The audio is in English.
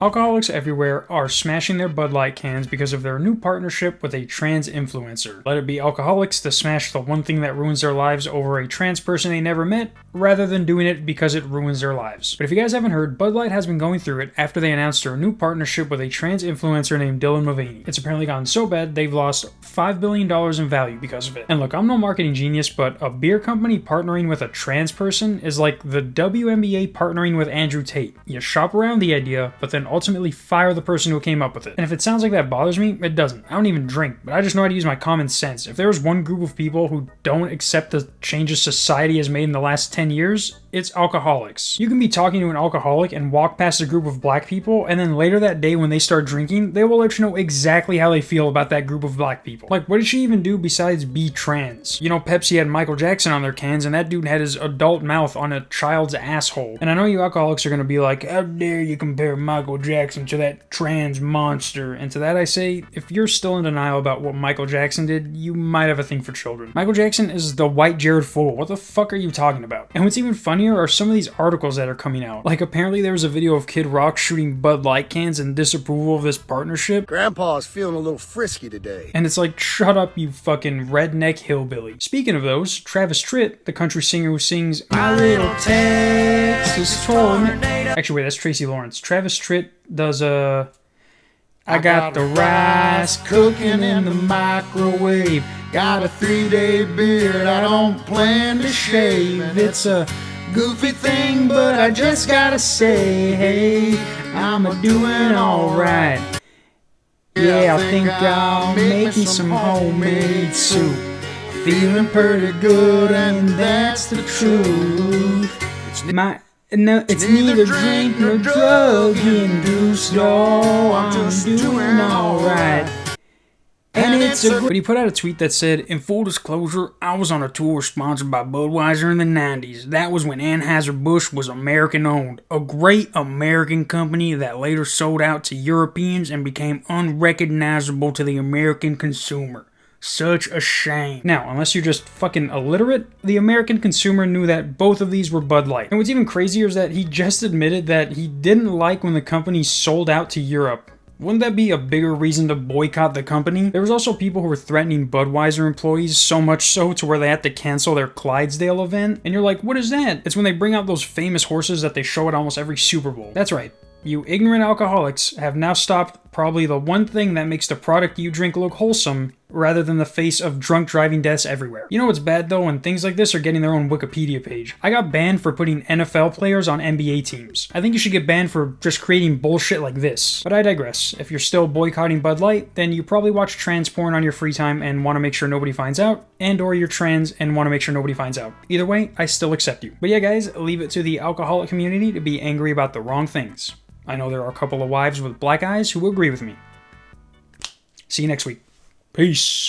Alcoholics everywhere are smashing their Bud Light cans because of their new partnership with a trans influencer. Let it be alcoholics to smash the one thing that ruins their lives over a trans person they never met, rather than doing it because it ruins their lives. But if you guys haven't heard, Bud Light has been going through it after they announced their new partnership with a trans influencer named Dylan Mulvaney. It's apparently gotten so bad they've lost $5 billion in value because of it. And look, I'm no marketing genius, but a beer company partnering with a trans person is like the WNBA partnering with Andrew Tate. You shop around the idea, but then ultimately fire the person who came up with it. And if it sounds like that bothers me, it doesn't. I don't even drink, but I just know how to use my common sense. If there's one group of people who don't accept the changes society has made in the last 10 years, it's alcoholics. You can be talking to an alcoholic and walk past a group of black people, and then later that day when they start drinking, they will let you know exactly how they feel about that group of black people. Like, what did she even do besides be trans? You know, Pepsi had Michael Jackson on their cans, and that dude had his adult mouth on a child's asshole. And I know you alcoholics are gonna be like, how dare you compare Michael Jackson to that trans monster? And to that I say, if you're still in denial about what Michael Jackson did, you might have a thing for children. Michael Jackson is the white Jared Fogle. What the fuck are you talking about? And what's even funnier are some of these articles that are coming out. Like, apparently there was a video of Kid Rock shooting Bud Light cans in disapproval of this partnership. Grandpa's feeling a little frisky today. And it's like, shut up, you fucking redneck hillbilly. Speaking of those, Travis Tritt, the country singer who sings My Little Texas Tornado. Actually, wait, that's Tracy Lawrence. Travis Tritt does I got the rice cooking in the microwave. Got a 3-day beard, I don't plan to shave. It's a goofy thing, but I just gotta say, hey, I'm a-doing alright. Yeah, I think I'll make me some homemade soup. Feeling pretty good, and that's the truth. No, it's neither drink nor drug induced. Oh, I'm doing alright. And it's a But he put out a tweet that said, in full disclosure, I was on a tour sponsored by Budweiser in the 90s. That was when Anheuser-Busch was American owned. A great American company that later sold out to Europeans and became unrecognizable to the American consumer. Such a shame. Now, unless you're just fucking illiterate, the American consumer knew that both of these were Bud Light. And what's even crazier is that he just admitted that he didn't like when the company sold out to Europe. Wouldn't that be a bigger reason to boycott the company? There was also people who were threatening Budweiser employees, so much so to where they had to cancel their Clydesdale event. And you're like, what is that? It's when they bring out those famous horses that they show at almost every Super Bowl. That's right. You ignorant alcoholics have now stopped probably the one thing that makes the product you drink look wholesome, rather than the face of drunk driving deaths everywhere. You know what's bad though? When things like this are getting their own Wikipedia page. I got banned for putting NFL players on NBA teams. I think you should get banned for just creating bullshit like this. But I digress. If you're still boycotting Bud Light, then you probably watch trans porn on your free time and want to make sure nobody finds out, and or you're trans and want to make sure nobody finds out. Either way, I still accept you. But yeah guys, leave it to the alcoholic community to be angry about the wrong things. I know there are a couple of wives with black eyes who agree with me. See you next week. Peace.